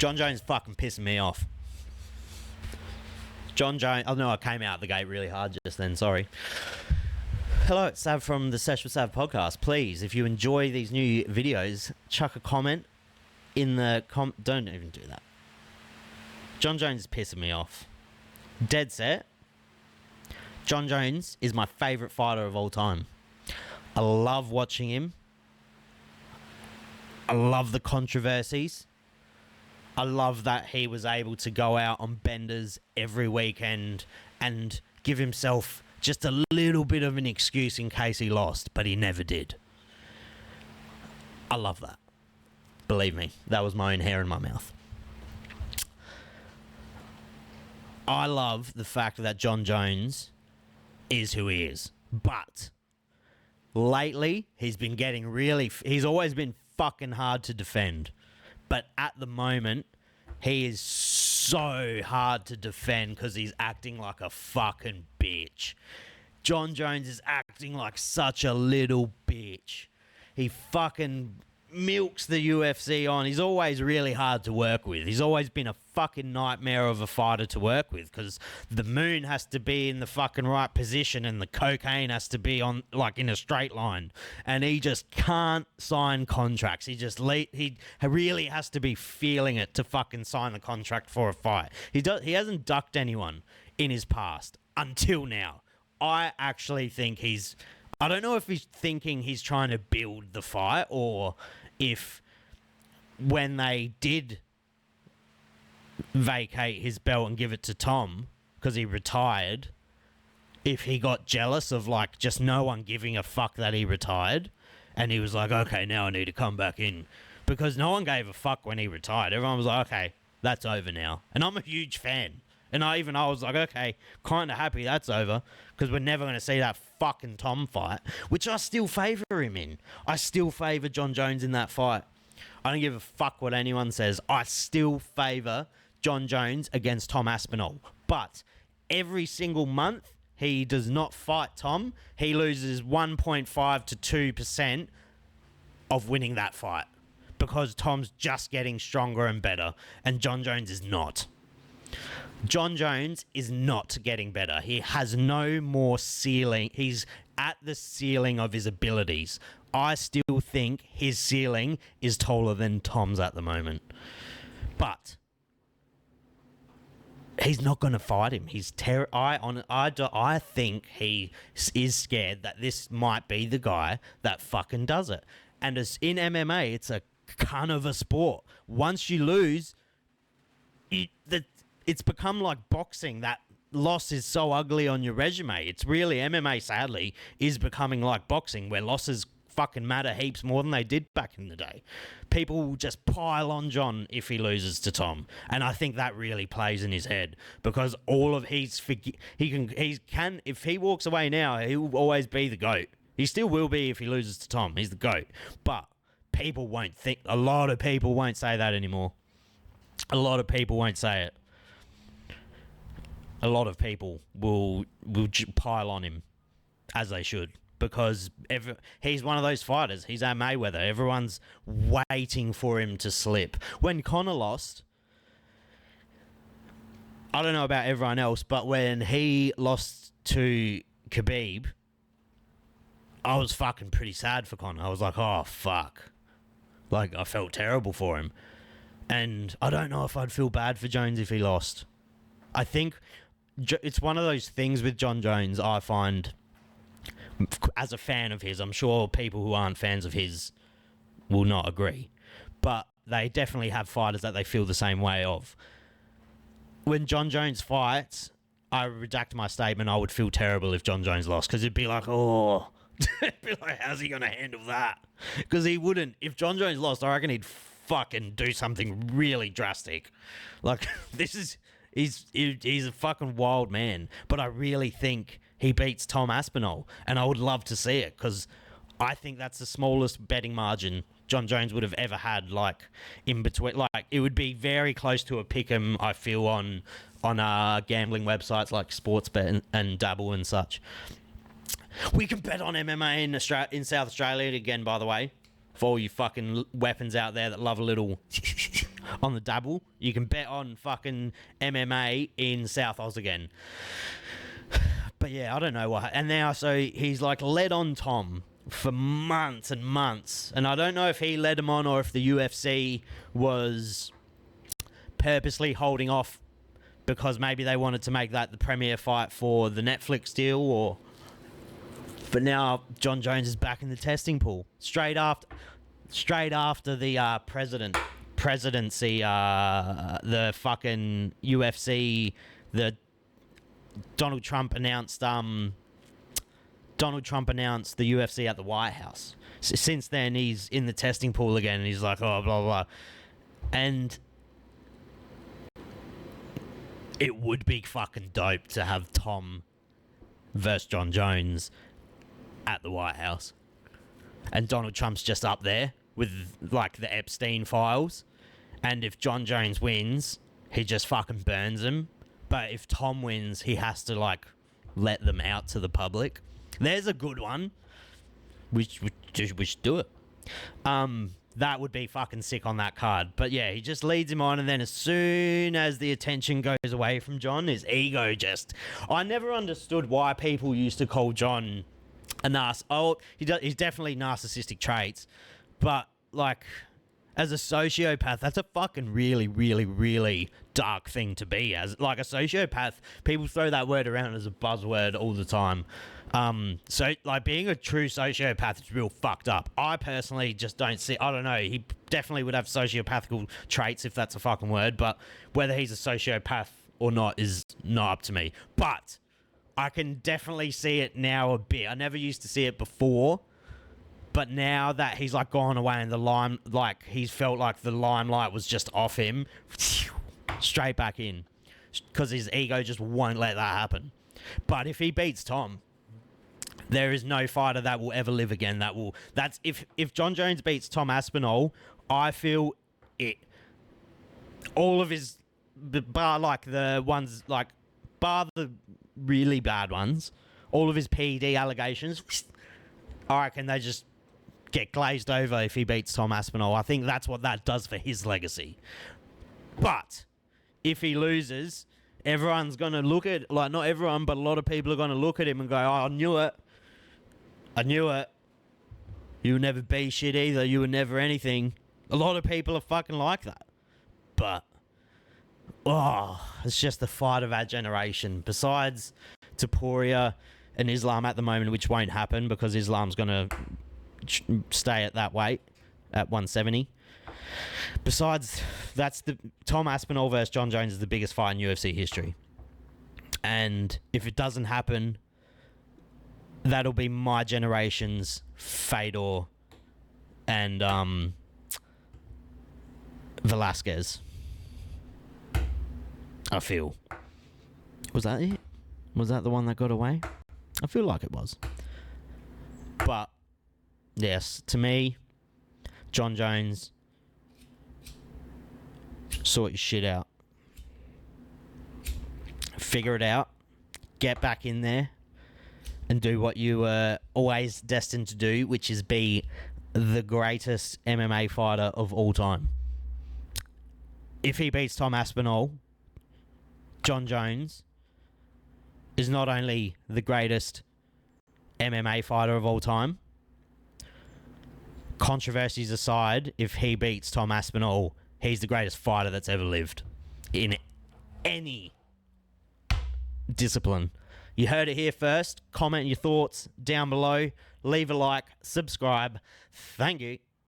Jon Jones fucking pissing me off. Jon Jones... Oh, no, I came out the gate really hard just then. Sorry. Hello, it's Sav from the Sesh with Sav podcast. Please, if you enjoy these new videos, chuck a comment in the... Don't even do that. Jon Jones is pissing me off. Dead set. Jon Jones is my favourite fighter of all time. I love watching him. I love the controversies. I love that he was able to go out on benders every weekend and give himself just a little bit of an excuse in case he lost, but he never did. I love that. Believe me, that was my own hair in my mouth. I love the fact that Jon Jones is who he is, but lately he's been getting really... He's always been fucking hard to defend. But at the moment, he is so hard to defend because he's acting like a fucking bitch. Jon Jones is acting like such a little bitch. He fucking milks the UFC on. He's always really hard to work with. He's always been a fucking nightmare of a fighter to work with because the moon has to be in the fucking right position and the cocaine has to be on, like, in a straight line. And he just can't sign contracts. He really has to be feeling it to fucking sign the contract for a fight. He hasn't ducked anyone in his past until now. I actually think I don't know if he's thinking he's trying to build the fight or if when they did vacate his belt and give it to Tom because he retired, if he got jealous of, like, just no one giving a fuck that he retired and he was like, okay, now I need to come back in, because no one gave a fuck when he retired. Everyone was like, okay, that's over now. And I'm a huge fan. And I was like, okay, kind of happy that's over because we're never going to see that fucking Tom fight, which I still favour him in. I still favour Jon Jones in that fight. I don't give a fuck what anyone says. I still favour Jon Jones against Tom Aspenol. But every single month he does not fight Tom, he loses 1.5 to 2% of winning that fight because Tom's just getting stronger and better and Jon Jones is not. Jon Jones is not getting better. He has no more ceiling. He's at the ceiling of his abilities. I still think his ceiling is taller than Tom's at the moment. But he's not going to fight him. I think he is scared that this might be the guy that fucking does it. And as in MMA, it's a kind of a sport. Once you lose, it's become like boxing. That loss is so ugly on your resume. It's really, MMA, sadly, is becoming like boxing, where losses fucking matter heaps more than they did back in the day. People will just pile on Jon if he loses to Tom, and I think that really plays in his head because all of if he walks away now, he will always be the GOAT. He still will be if he loses to Tom. He's the GOAT, but people won't think. A lot of people won't say that anymore. A lot of people won't say it. A lot of people will pile on him, as they should, because he's one of those fighters. He's our Mayweather. Everyone's waiting for him to slip. When Conor lost, I don't know about everyone else, but when he lost to Khabib, I was fucking pretty sad for Conor. I was like, oh, fuck. Like, I felt terrible for him. And I don't know if I'd feel bad for Jones if he lost. I think it's one of those things with Jon Jones, I find, as a fan of his, I'm sure people who aren't fans of his will not agree, but they definitely have fighters that they feel the same way of. When Jon Jones fights, I redact my statement, I would feel terrible if Jon Jones lost, because it'd be like, oh, it'd be like, how's he going to handle that? Because he wouldn't. If Jon Jones lost, I reckon he'd fucking do something really drastic. Like, he's a fucking wild man, but I really think he beats Tom Aspenol, and I would love to see it, because I think that's the smallest betting margin Jon Jones would have ever had, like, in between. Like, it would be very close to a pick'em, I feel, on gambling websites like Sportsbet and Dabble and such. We can bet on MMA in South Australia again, by the way, for all you fucking weapons out there that love a little on the double. You can bet on fucking MMA in South Oz again. But yeah, I don't know what. And now, so he's like led on Tom for months and months. And I don't know if he led him on or if the UFC was purposely holding off because maybe they wanted to make that the premiere fight for the Netflix deal, or... But now Jon Jones is back in the testing pool. Straight after the presidency, the fucking UFC, the Donald Trump announced the UFC at the White House. Since then, he's in the testing pool again, and he's like, oh, blah, blah. And it would be fucking dope to have Tom versus Jon Jones at the White House. And Donald Trump's just up there with, like, the Epstein files. And if Jon Jones wins, he just fucking burns him. But if Tom wins, he has to, like, let them out to the public. There's a good one. We should do it. That would be fucking sick on that card. But yeah, he just leads him on, and then as soon as the attention goes away from Jon, his ego just... I never understood why people used to call Jon a he's definitely narcissistic traits, but, like, as a sociopath, that's a fucking really, really, really dark thing to be. As, like, a sociopath, people throw that word around as a buzzword all the time. So, like, being a true sociopath is real fucked up. I personally just don't see... I don't know. He definitely would have sociopathical traits, if that's a fucking word, but whether he's a sociopath or not is not up to me. But I can definitely see it now a bit. I never used to see it before, but now that he's, like, gone away and he's felt like the limelight was just off him, straight back in, because his ego just won't let that happen. But if he beats Tom, there is no fighter that will ever live again. That's if Jon Jones beats Tom Aspenol, I feel it. All of his, bar the really bad ones, all of his PED allegations, I reckon they just get glazed over if he beats Tom Aspenol. I think that's what that does for his legacy. But if he loses, everyone's going to look at, like, not everyone, but a lot of people are going to look at him and go, oh, I knew it. You would never be shit either. You were never anything. A lot of people are fucking like that. But, it's just the fight of our generation. Besides Taporia and Islam at the moment, which won't happen because Islam's going to stay at that weight, at 170. Besides, that's the Tom Aspenol versus Jon Jones is the biggest fight in UFC history. And if it doesn't happen, that'll be my generation's Fedor and Velasquez. I feel. Was that it? Was that the one that got away? I feel like it was. But, yes, to me, Jon Jones, sort your shit out. Figure it out. Get back in there. And do what you were always destined to do, which is be the greatest MMA fighter of all time. If he beats Tom Aspenol, Jon Jones is not only the greatest MMA fighter of all time, controversies aside, if he beats Tom Aspenol, he's the greatest fighter that's ever lived in any discipline. You heard it here first. Comment your thoughts down below. Leave a like. Subscribe. Thank you.